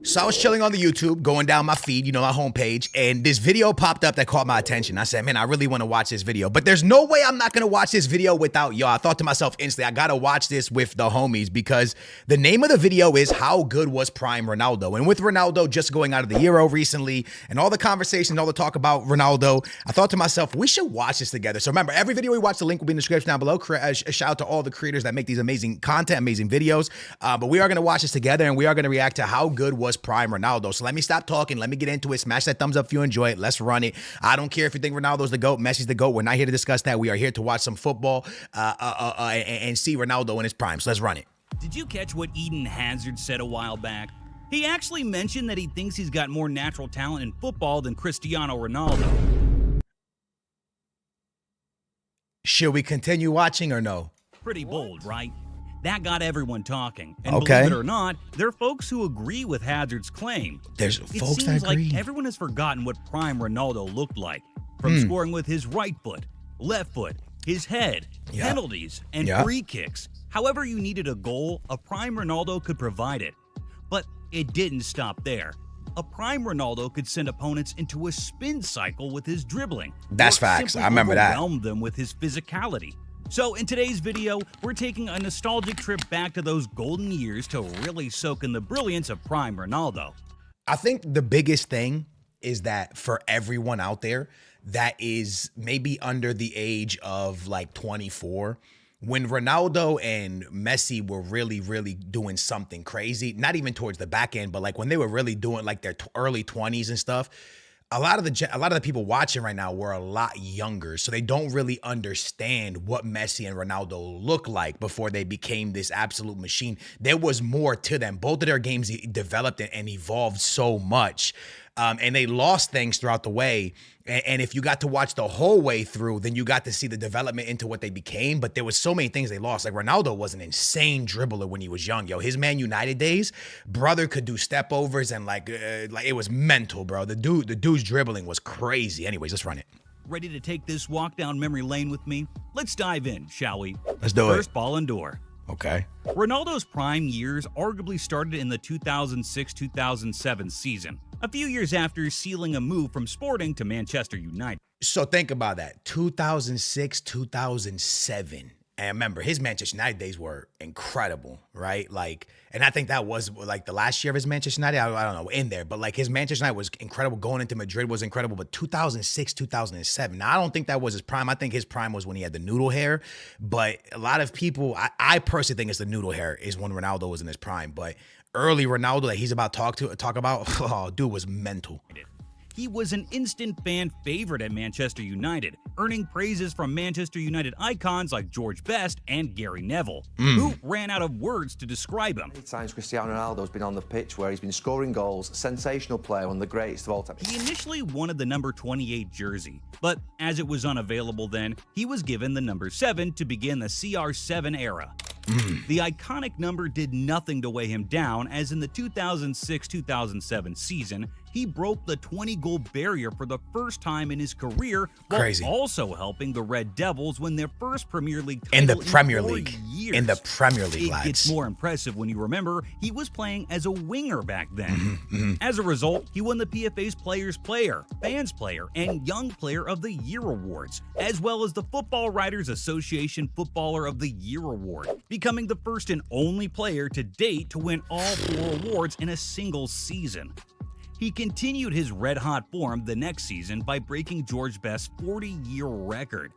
So I was chilling on the YouTube, going down my feed, you know, my homepage, and this video popped up that caught my attention. I said, man, I really want to watch this video, but there's no way I'm not going to watch this video without y'all. I thought to myself instantly, I got to watch this with the homies because the name of the video is How Good Was Prime Ronaldo? And with Ronaldo just going out of the Euro recently and all the conversations, all the talk about Ronaldo, I thought to myself, we should watch this together. So remember, every video we watch, the link will be in the description down below. A shout out to all the creators that make these amazing content, amazing videos. But we are going to watch this together and we are going to react to How Good Was Prime Ronaldo. So let me stop talking. Let me get into it. Smash that thumbs up if you enjoy it. Let's run it. I don't care if you think Ronaldo's the GOAT, Messi's the GOAT. We're not here to discuss that. We are here to watch some football and see Ronaldo in his prime. So let's run it. Did you catch what Eden Hazard said a while back? He actually mentioned that he thinks he's got more natural talent in football than Cristiano Ronaldo. Should we continue watching or no? Pretty bold, right? That got everyone talking. And Okay. believe it or not, there are folks who agree with Hazard's claim. There's It folks that seems agree. like everyone has forgotten what prime Ronaldo looked like. From scoring with his right foot, left foot, his head, Yeah. penalties, and Yeah. free kicks. However you needed a goal, a prime Ronaldo could provide it. But it didn't stop there. A prime Ronaldo could send opponents into a spin cycle with his dribbling. That's or facts. simply I remember that. overwhelm them with his physicality. So in today's video, we're taking a nostalgic trip back to those golden years to really soak in the brilliance of prime Ronaldo. I think the biggest thing is that for everyone out there that is maybe under the age of like 24, when Ronaldo and Messi were really doing something crazy, not even towards the back end, but like when they were really doing like their early 20s and stuff, a lot of the people watching right now were a lot younger, so they don't really understand what Messi and Ronaldo look like before they became this absolute machine. There was more to them. Both of their games developed and evolved so much, and they lost things throughout the way. And if you got to watch the whole way through, then you got to see the development into what they became. But there was so many things they lost. Like Ronaldo was an insane dribbler when he was young. Yo, his Man United days, brother could do step overs and like it was mental, bro. The dude's dribbling was crazy. Anyways, let's run it. Ready to take this walk down memory lane with me? Let's dive in, shall we? Let's do it. First, Ballon d'Or. Okay. Ronaldo's prime years arguably started in the 2006-2007 season, a few years after sealing a move from Sporting to Manchester United. So think about that. 2006, 2007. And remember, his Manchester United days were incredible, right? Like, and I think that was like the last year of his Manchester United. I don't know, in there. But like his Manchester United was incredible. Going into Madrid was incredible. But 2006, 2007. Now, I don't think that was his prime. I think his prime was when he had the noodle hair. But a lot of people, I personally think it's the noodle hair is when Ronaldo was in his prime. But early Ronaldo that he's about to talk about, oh, dude was mental. He was an instant fan favorite at Manchester United, earning praises from Manchester United icons like George Best and Gary Neville, who ran out of words to describe him. Many times Cristiano Ronaldo's been on the pitch where he's been scoring goals, sensational player, one of the greatest of all time. He initially wanted the number 28 jersey, but as it was unavailable then, he was given the number 7 to begin the CR7 era. The iconic number did nothing to weigh him down, as in the 2006-2007 season, he broke the 20-goal barrier for the first time in his career, while Crazy. also helping the Red Devils win their first Premier League In title the Premier 4 League. years. In the Premier League, It lads. gets more impressive when you remember he was playing as a winger back then. As a result, he won the PFA's Players Player, Fans Player, and Young Player of the Year awards, as well as the Football Writers Association Footballer of the Year award, becoming the first and only player to date to win all 4 awards in a single season. He continued his red-hot form the next season by breaking George Best's 40-year record.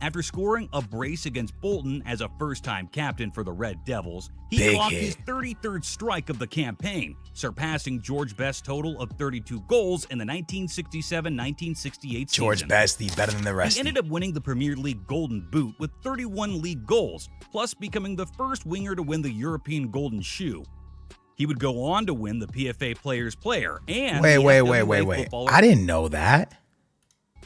After scoring a brace against Bolton as a first-time captain for the Red Devils, he Big clocked hit. his 33rd strike of the campaign, surpassing George Best's total of 32 goals in the 1967-1968 season. George Best, he's better than the rest. He ended up winning the Premier League Golden Boot with 31 league goals, plus becoming the first winger to win the European Golden Shoe. He would go on to win the PFA Players Player and Wait. the FWA Footballer, I didn't know that.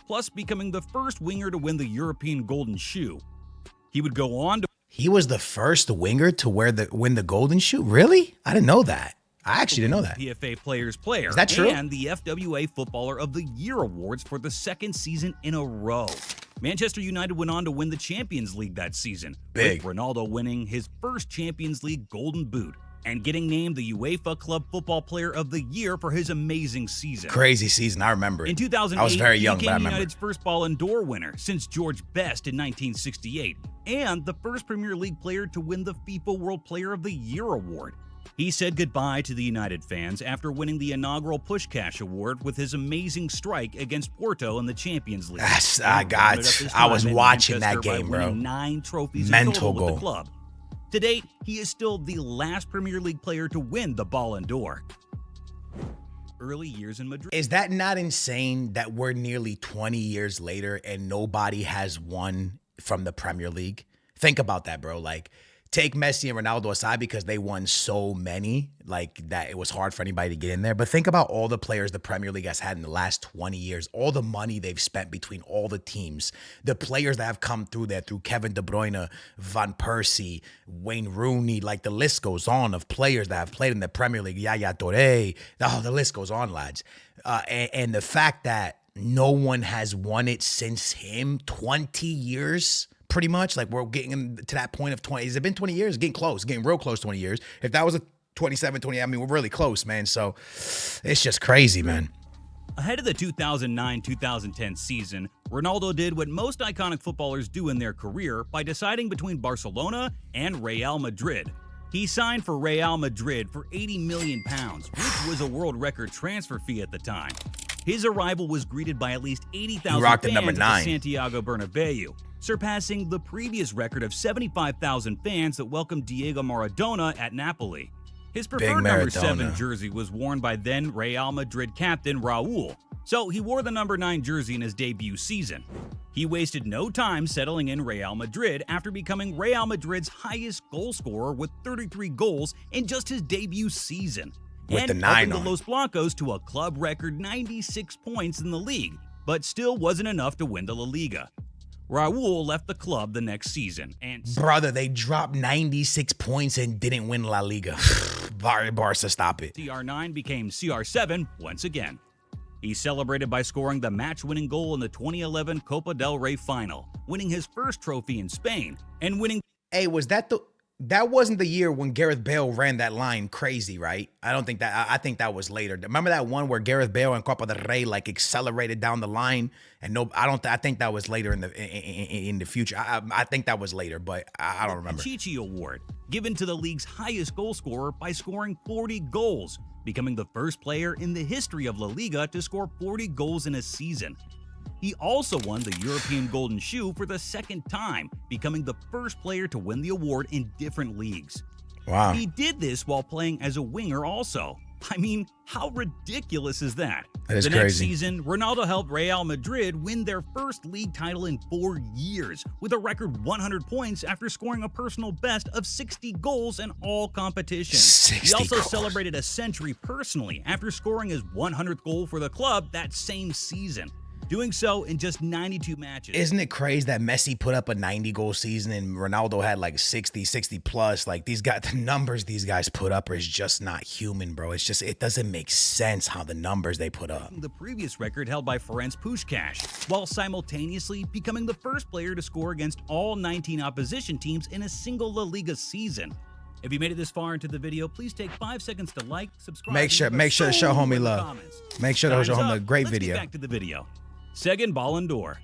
plus becoming the first winger to win the European Golden Shoe. He would go on to He was the first winger to win the Golden Shoe? Really? I didn't know that. I actually didn't know that. PFA Players Player Is that true? and the FWA Footballer of the Year awards for the second season in a row. Manchester United went on to win the Champions League that season, Big. with Ronaldo winning his first Champions League Golden Boot. and getting named the UEFA Club Football Player of the Year for his amazing season. Crazy season, I remember it. In 2008, I was very young, he but I became remember. United's first Ballon d'Or winner since George Best in 1968, and the first Premier League player to win the FIFA World Player of the Year award. He said goodbye to the United fans after winning the inaugural Pushcash Award with his amazing strike against Porto in the Champions League. I was watching that game, bro. 9 trophies Mental in total goal. with the club. To date, he is still the last Premier League player to win the Ballon d'Or. Early years in Madrid. Is that not insane that we're nearly 20 years later and nobody has won from the Premier League? Think about that, bro. Like, take Messi and Ronaldo aside because they won so many, like that it was hard for anybody to get in there. But think about all the players the Premier League has had in the last 20 years, all the money they've spent between all the teams, the players that have come through there, through Kevin De Bruyne, Van Persie, Wayne Rooney, like the list goes on of players that have played in the Premier League, Yaya Touré, the list goes on, lads. And the fact that no one has won it since him, 20 years, pretty much. Like, we're getting to that point of 20. Has it been 20 years? Getting close, getting real close 20 years. If that was a 27, 20, I mean, we're really close, man. So it's just crazy, man. Ahead of the 2009-2010 season, Ronaldo did what most iconic footballers do in their career by deciding between Barcelona and Real Madrid. He signed for Real Madrid for £80 million, which was a world record transfer fee at the time. His arrival was greeted by at least 80,000 fans at the Santiago Bernabeu, surpassing the previous record of 75,000 fans that welcomed Diego Maradona at Napoli. His preferred number 7 jersey was worn by then Real Madrid captain Raul, so he wore the number 9 jersey in his debut season. He wasted no time settling in Real Madrid after becoming Real Madrid's highest goal scorer with 33 goals in just his debut season. With the 9 on. The Los Blancos to a club record 96 points in the league, but still wasn't enough to win the La Liga. Raul left the club the next season, and brother, they dropped 96 points and didn't win La Liga. Barca, stop it. CR9 became CR7 once again. He celebrated by scoring the match-winning goal in the 2011 Copa del Rey final, winning his first trophy in Spain, and winning. Hey, was that that wasn't the year when Gareth Bale ran that line crazy, right? I think that was later. Remember that one where Gareth Bale and Copa del Rey like accelerated down the line? And I think that was later in the future. I think that was later, but I don't remember. The Chichi Award, given to the league's highest goal scorer by scoring 40 goals, becoming the first player in the history of La Liga to score 40 goals in a season. He also won the European Golden Shoe for the second time, becoming the first player to win the award in different leagues. Wow. He did this while playing as a winger also. I mean, how ridiculous is that? That is the crazy. next season, Ronaldo helped Real Madrid win their first league title in 4 years, with a record 100 points after scoring a personal best of 60 goals in all competitions. 60 He also goals. celebrated a century personally after scoring his 100th goal for the club that same season, doing so in just 92 matches. Isn't it crazy that Messi put up a 90-goal season and Ronaldo had like 60 plus? Like, these guys, the numbers these guys put up is just not human, bro. It's just, it doesn't make sense how the numbers they put up. The previous record held by Ferenc Puskás, while simultaneously becoming the first player to score against all 19 opposition teams in a single La Liga season. If you made it this far into the video, please take 5 seconds to like, subscribe, Make sure to show homie love. Make sure to show homie a great video. Let's get back to the video. Second Ballon d'Or.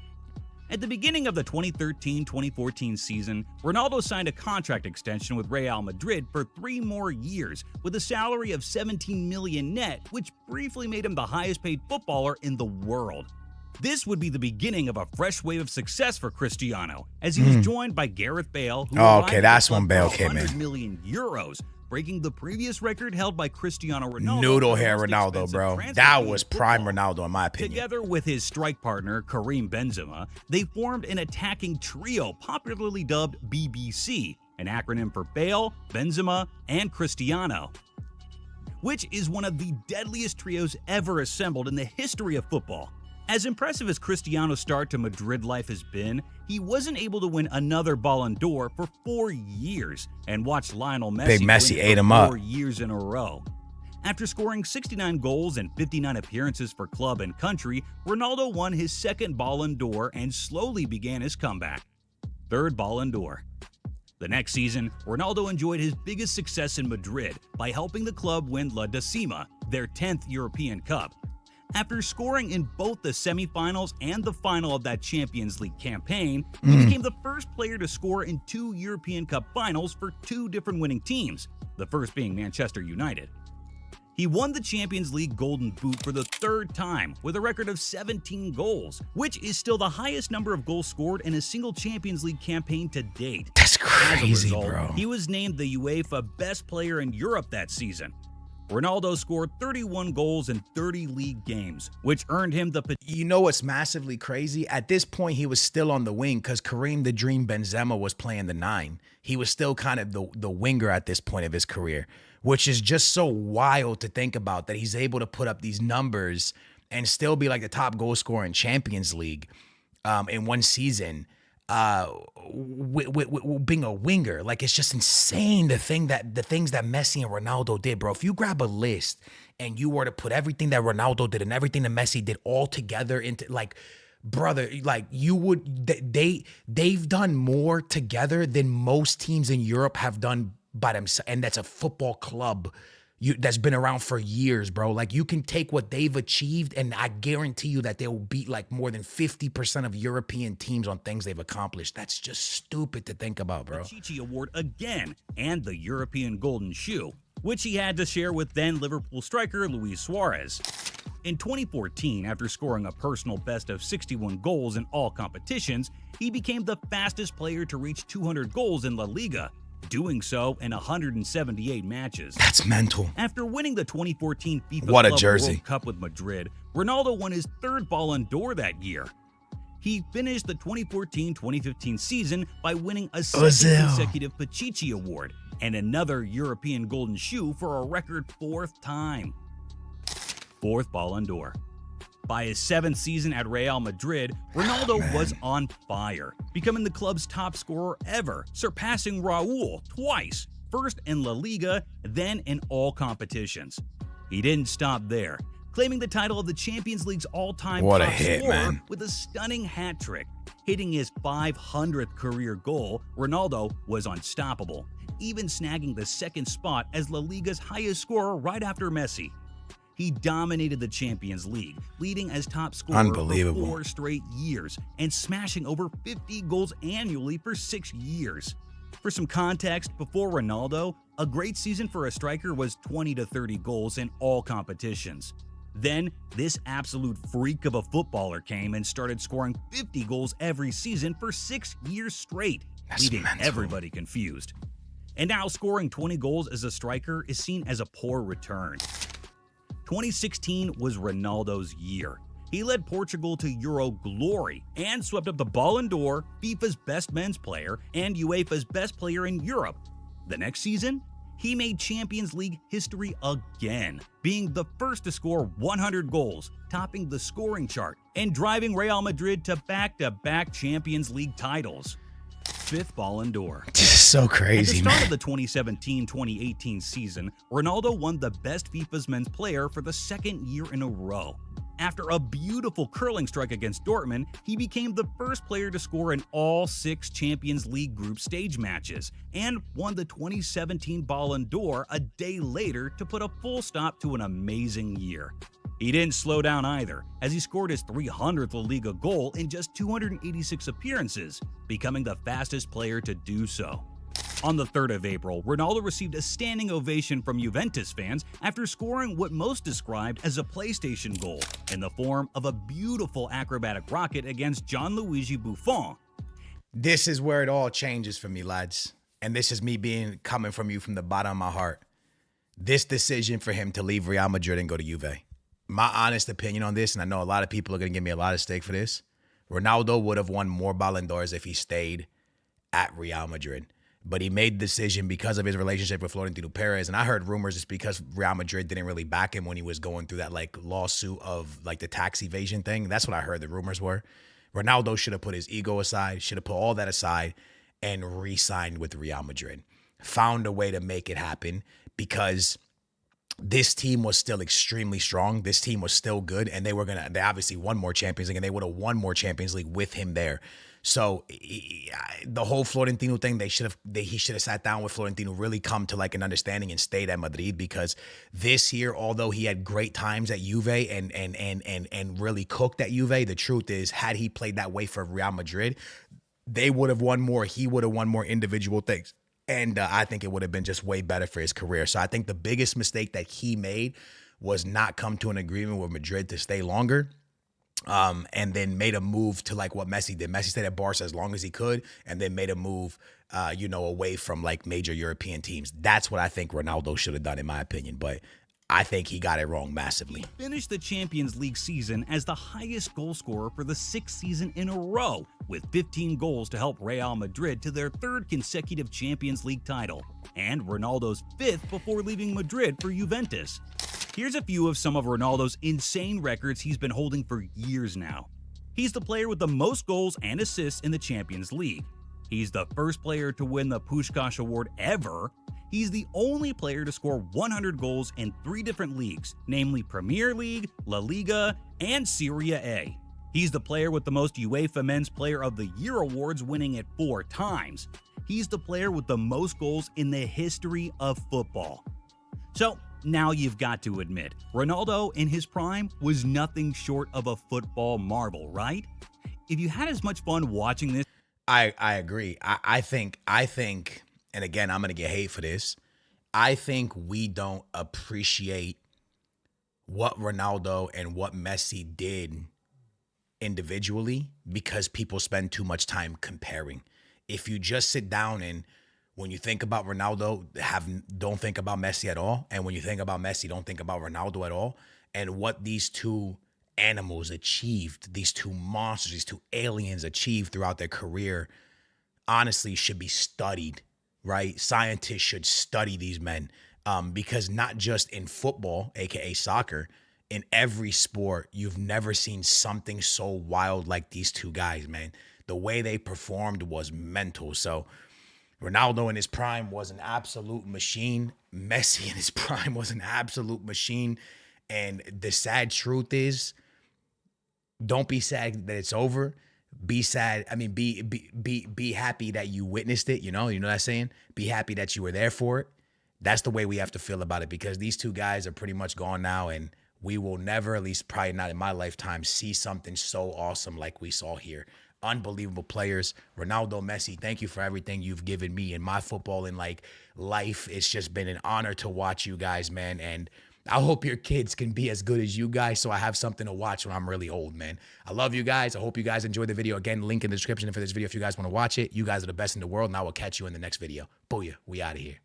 At the beginning of the 2013-2014 season, Ronaldo signed a contract extension with Real Madrid for 3 more years with a salary of $17 million net, which briefly made him the highest-paid footballer in the world. This would be the beginning of a fresh wave of success for Cristiano, as he was joined by Gareth Bale, who that's when Bale came in. 100 million euros, breaking the previous record held by Cristiano Ronaldo. Noodle hair Ronaldo, bro. That was prime Ronaldo, in my opinion. Together with his strike partner, Karim Benzema, they formed an attacking trio popularly dubbed BBC, an acronym for Bale, Benzema, and Cristiano, which is one of the deadliest trios ever assembled in the history of football. As impressive as Cristiano's start to Madrid life has been, he wasn't able to win another Ballon d'Or for 4 years and watched Lionel Messi Big Messi win ate him for up 4 years in a row. After scoring 69 goals and 59 appearances for club and country, Ronaldo won his second Ballon d'Or and slowly began his comeback. Third Ballon d'Or. The next season, Ronaldo enjoyed his biggest success in Madrid by helping the club win La Decima, their 10th European Cup. After scoring in both the semifinals and the final of that Champions League campaign, he became the first player to score in 2 European Cup finals for 2 different winning teams, the first being Manchester United. He won the Champions League Golden Boot for the 3rd time with a record of 17 goals, which is still the highest number of goals scored in a single Champions League campaign to date. That's crazy, As a result, bro. he was named the UEFA Best Player in Europe that season. Ronaldo scored 31 goals in 30 league games, which earned him the... You know what's massively crazy? At this point, he was still on the wing because Kareem the Dream Benzema was playing the 9. He was still kind of the winger at this point of his career, which is just so wild to think about, that he's able to put up these numbers and still be like the top goal scorer in Champions League in one season, being a winger. Like, it's just insane the things that Messi and Ronaldo did, bro. If you grab a list and you were to put everything that Ronaldo did and everything that Messi did all together into, like, brother, like, you would, they've done more together than most teams in Europe have done by themselves, and that's a football club that's been around for years, bro. Like, you can take what they've achieved, and I guarantee you that they'll beat like more than 50% of European teams on things they've accomplished. That's just stupid to think about, bro. Pichichi Award again, and the European Golden Shoe, which he had to share with then Liverpool striker Luis Suarez. In 2014, after scoring a personal best of 61 goals in all competitions, he became the fastest player to reach 200 goals in La Liga, doing so in 178 matches. That's mental. After winning the 2014 FIFA What a Club jersey. World Cup with Madrid, Ronaldo won his 3rd Ballon d'Or that year. He finished the 2014-2015 season by winning a 2nd consecutive Pichichi Award and another European Golden Shoe for a record 4th time. 4th Ballon d'Or. By his 7th season at Real Madrid, Ronaldo was on fire, becoming the club's top scorer ever, surpassing Raul twice, first in La Liga, then in all competitions. He didn't stop there, claiming the title of the Champions League's all-time What a top hit, scorer man. with a stunning hat trick. Hitting his 500th career goal, Ronaldo was unstoppable, even snagging the 2nd spot as La Liga's highest scorer right after Messi. He dominated the Champions League, leading as top scorer for 4 straight years and smashing over 50 goals annually for 6 years. For some context, before Ronaldo, a great season for a striker was 20 to 30 goals in all competitions. Then, this absolute freak of a footballer came and started scoring 50 goals every season for 6 years straight, leaving everybody confused. And now scoring 20 goals as a striker is seen as a poor return. 2016 was Ronaldo's year. He led Portugal to Euro glory and swept up the Ballon d'Or, FIFA's Best Men's Player, and UEFA's Best Player in Europe. The next season, he made Champions League history again, being the first to score 100 goals, topping the scoring chart, and driving Real Madrid to back-to-back Champions League titles. 5th Ballon d'Or. This is so crazy, At the start man. of the 2017-2018 season, Ronaldo won the Best FIFA's Men's Player for the 2nd year in a row. After a beautiful curling strike against Dortmund, he became the first player to score in all 6 Champions League group stage matches and won the 2017 Ballon d'Or a day later to put a full stop to an amazing year. He didn't slow down either, as he scored his 300th La Liga goal in just 286 appearances, becoming the fastest player to do so. On the 3rd of April, Ronaldo received a standing ovation from Juventus fans after scoring what most described as a PlayStation goal in the form of a beautiful acrobatic rocket against Gianluigi Buffon. This is where it all changes for me, lads. And this is me coming from you from the bottom of my heart. This decision for him to leave Real Madrid and go to Juve. My honest opinion on this, and I know a lot of people are going to give me a lot of stick for this, Ronaldo would have won more Ballon d'Ors if he stayed at Real Madrid. But he made the decision because of his relationship with Florentino Perez. And I heard rumors it's because Real Madrid didn't really back him when he was going through that like lawsuit of like the tax evasion thing. That's what I heard the rumors were. Ronaldo should have put his ego aside, should have put all that aside and re-signed with Real Madrid. Found a way to make it happen because this team was still extremely strong. This team was still good, and they obviously won more Champions League, and they would have won more Champions League with him there. So the whole Florentino thing, he should have sat down with Florentino, really come to like an understanding and stayed at Madrid, because this year, although he had great times at Juve and really cooked at Juve, the truth is, had he played that way for Real Madrid, they would have won more. He would have won more individual things. And I think it would have been just way better for his career. So I think the biggest mistake that he made was not come to an agreement with Madrid to stay longer. And then made a move to like what Messi did. Messi stayed at Barca as long as he could, and then made a move, away from like major European teams. That's what I think Ronaldo should have done, in my opinion. But I think he got it wrong massively. Finished the Champions League season as the highest goal scorer for the 6th season in a row, with 15 goals to help Real Madrid to their 3rd consecutive Champions League title, and Ronaldo's 5th before leaving Madrid for Juventus. Here's a few of some of Ronaldo's insane records he's been holding for years now. He's the player with the most goals and assists in the Champions League. He's the first player to win the Puskás Award ever. He's the only player to score 100 goals in 3 different leagues, namely Premier League, La Liga, and Serie A. He's the player with the most UEFA Men's Player of the Year awards, winning it 4 times. He's the player with the most goals in the history of football. So, now you've got to admit, Ronaldo in his prime was nothing short of a football marvel, right? If you had as much fun watching this... I agree. I think, and again, I'm going to get hate for this, I think we don't appreciate what Ronaldo and what Messi did individually because people spend too much time comparing. If you just sit down and when you think about Ronaldo, don't think about Messi at all. And when you think about Messi, don't think about Ronaldo at all. And what these two animals achieved, these two monsters, these two aliens achieved throughout their career, honestly should be studied, right? Scientists should study these men because not just in football, aka soccer, in every sport, you've never seen something so wild like these two guys, man. The way they performed was mental. So Ronaldo in his prime was an absolute machine. Messi in his prime was an absolute machine. And the sad truth is, don't be sad that it's over. Be sad. I mean, be happy that you witnessed it. You know that saying? Be happy that you were there for it. That's the way we have to feel about it, because these two guys are pretty much gone now, and we will never, at least probably not in my lifetime, see something so awesome like we saw here. Unbelievable players. Ronaldo, Messi, thank you for everything you've given me in my football and like life. It's just been an honor to watch you guys, man. And I hope your kids can be as good as you guys so I have something to watch when I'm really old, man. I love you guys. I hope you guys enjoyed the video. Again, link in the description for this video if you guys want to watch it. You guys are the best in the world, and I will catch you in the next video. Booyah. We out of here.